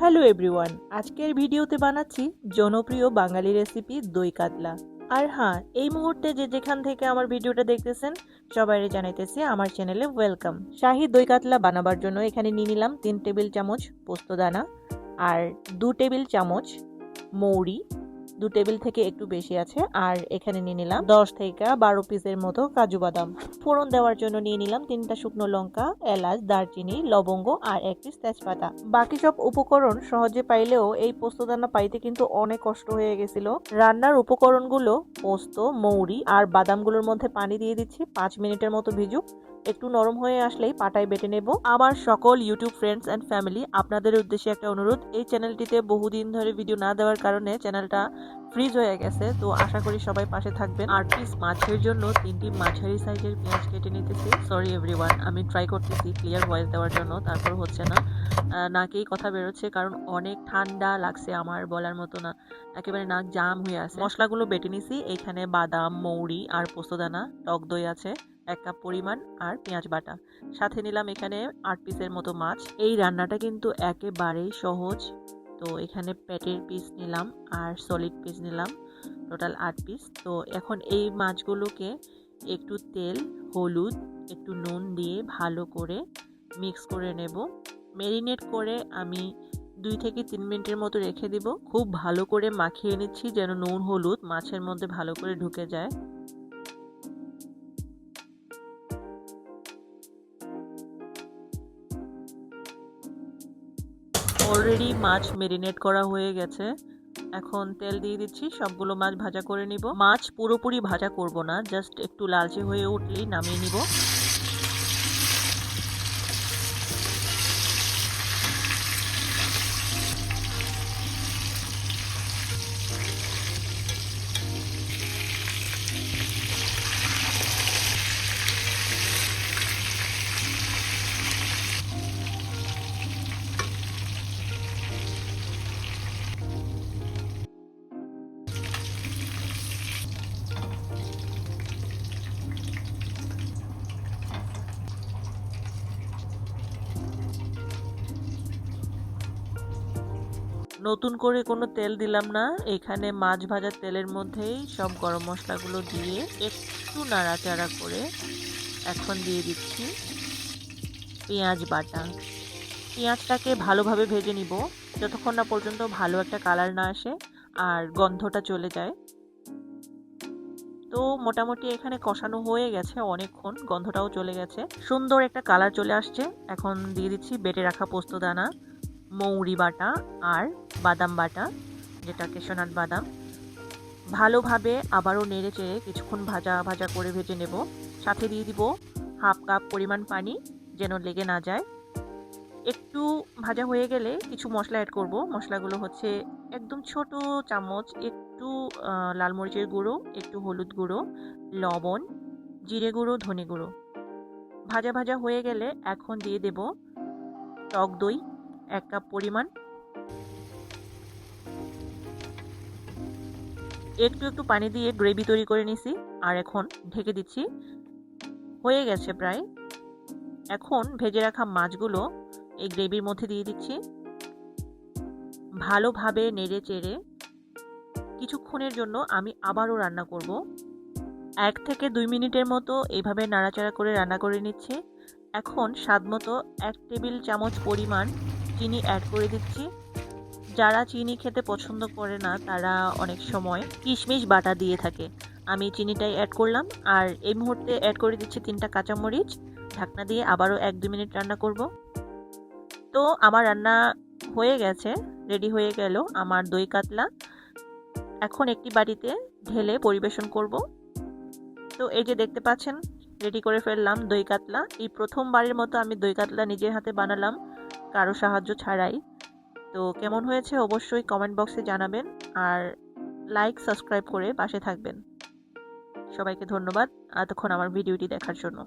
Hello everyone, আজকের ভিডিওতে বানাচ্ছি জনপ্রিয় বাঙালি রেসিপি দই কাতলা। আর হ্যাঁ, এই মুহূর্তে যে যেখান থেকে আমার ভিডিওটা দেখতেছেন সবাইকে জানাইতেছি আমার চ্যানেলে ওয়েলকাম। শাহী দই কাতলা বানাবার জন্য এখানে নিয়ে নিলাম 3 টেবিল চামচ পোস্তদানা আর 2 টেবিল চামচ মৌরি, 2 টেবিল থেকে একটু বেশি আছে। আর এখানে নিয়ে নিলাম 10 থেকে 12 পিসের মতো কাজু বাদাম। ফোড়ন দেওয়ার জন্য নিয়ে নিলাম 3টা শুকনো লঙ্কা, এলাচ, দারচিনি, লবঙ্গ আর 1 পিস তেজপাতা। বাকি সব উপকরণ সহজে পাইলেও এই পোস্তদানা পাইতে কিন্তু অনেক কষ্ট হয়ে গেছিল। রান্নার উপকরণগুলো পোস্ত, মৌরি আর বাদামগুলোর মধ্যে পানি দিয়ে দিচ্ছি, 5 মিনিটের মতো ভিজুক। একটু নরম হয়ে আসলেই পাটায় বেটে নেব। আমার সকল ইউটিউব ফ্রেন্ডস এন্ড ফ্যামিলি, আপনাদের উদ্দেশ্যে একটা অনুরোধ, এই চ্যানেলটিতে বহুদিন ধরে ভিডিও না দেওয়ার কারণে চ্যানেলটা ফ্রিজ হয়ে গেছে, তো আশা করি সবাই পাশে থাকবেন। 8 পিস মাছের জন্য 3টি মাঝারি সাইজের পেঁয়াজ কেটে নিতেছি। সরি এভরিওয়ান, আমি ট্রাই করতেছি ক্লিয়ার ভয়েস দেওয়ার জন্য, তারপর হচ্ছে না, নাকেই কথা বেরোচ্ছে কারণ অনেক ঠান্ডা লাগছে, আমার বলার মতো না, একেবারে নাক জাম হয়ে আছে। মশলাগুলো বেটে নিছি, এইখানে বাদাম, মৌরি আর পোস্তদানা, টক দই আছে 1 কাপ পরিমাণ আর পেঁয়াজ বাটা। সাথে নিলাম এখানে 8 পিসের মতো মাছ। এই রান্নাটা কিন্তু একেবারেই সহজ। তো এখানে পেটের পিস নিলাম আর সলিড পিস নিলাম, টোটাল 8 পিস। তো এখন এই মাছগুলোকে একটু তেল, হলুদ, একটু নুন দিয়ে ভালো করে মিক্স করে নেব। ম্যারিনেট করে আমি 2 থেকে 3 মিনিটের মতো রেখে দিব। খুব ভালো করে মাখিয়ে নিচ্ছি যেন নুন হলুদ মাছের মধ্যে ভালো করে ঢুকে যায়। অলরেডি মাছ ম্যারিনেট করা হয়ে গেছে। এখন তেল দিয়ে দিচ্ছি, সবগুলো মাছ ভাজা করে নিব। মাছ পুরোপুরি ভাজা করব না, জাস্ট একটু লালচে হয়ে উঠলেই নামিয়ে নিব। নতুন করে কোনো তেল দিলাম না, এখানে মাছ ভাজার তেলের মধ্যেই সব গরম মশলাগুলো দিয়ে একটু নাড়াচাড়া করে এখন দিয়ে দিচ্ছি পেঁয়াজ বাটা। পেঁয়াজটাকে ভালোভাবে ভেজে নিব যতক্ষণ না পর্যন্ত ভালো একটা কালার না আসে আর গন্ধটা চলে যায়। তো মোটামুটি এখানে কষানো হয়ে গেছে অনেকক্ষণ, গন্ধটাও চলে গেছে, সুন্দর একটা কালার চলে আসছে। এখন দিয়ে দিচ্ছি বেটে রাখা পোস্তদানা, মৌরি বাটা আর বাদাম বাটা, যেটা কেশনাট বাদাম। ভালোভাবে আবারও নেড়ে চেড়ে কিছুক্ষণ ভাজা ভাজা করে ভেজে নেব। সাথে দিয়ে দিব 1/2 কাপ পরিমাণ পানি যেন লেগে না যায়। একটু ভাজা হয়ে গেলে কিছু মশলা অ্যাড করব। মশলাগুলো হচ্ছে একদম ছোট চামচ একটু লাল মরিচের গুঁড়ো, একটু হলুদ গুঁড়ো, লবণ, জিরে গুঁড়ো, ধনে গুঁড়ো। ভাজা ভাজা হয়ে গেলে এখন দিয়ে দেব টক দই 1 কাপ পরিমাণ। একটু একটু পানি দিয়ে গ্রেভি তৈরি করে নিছি আর এখন ঢেকে দিচ্ছি। হয়ে গেছে প্রায়। এখন ভেজে রাখা মাছগুলো এই গ্রেভির মধ্যে দিয়ে দিচ্ছি। ভালোভাবে নেড়ে চেড়ে কিছুক্ষণের জন্য আমি আবারও রান্না করব। 1 থেকে 2 মিনিটের মতো এইভাবে নাড়াচাড়া করে রান্না করে নিচ্ছি। এখন স্বাদমতো 1 টেবিল চামচ পরিমাণ চিনি অ্যাড করে দিচ্ছি। যারা চিনি খেতে পছন্দ করে না তারা অনেক সময় কিশমিশ বাটা দিয়ে থাকে, আমি চিনিটাই অ্যাড করলাম। আর এই মুহূর্তে অ্যাড করে দিচ্ছি 3টা কাঁচামরিচ। ঢাকনা দিয়ে আবারও 1-2 মিনিট রান্না করব। তো আমার রান্না হয়ে গেছে, রেডি হয়ে গেল আমার দই কাতলা। এখন একটি বাটিতে ঢেলে পরিবেশন করব। তো এই যে দেখতে পাচ্ছেন রেডি করে ফেললাম দই কাতলা। এই প্রথমবারের মতো আমি দই কাতলা নিজের হাতে বানালাম, কারো সাহায্য ছাড়াই। তো কেমন হয়েছে অবশ্যই কমেন্ট বক্সে জানাবেন আর লাইক সাবস্ক্রাইব করে পাশে থাকবেন। সবাইকে ধন্যবাদ এতক্ষণ আমার ভিডিওটি দেখার জন্য।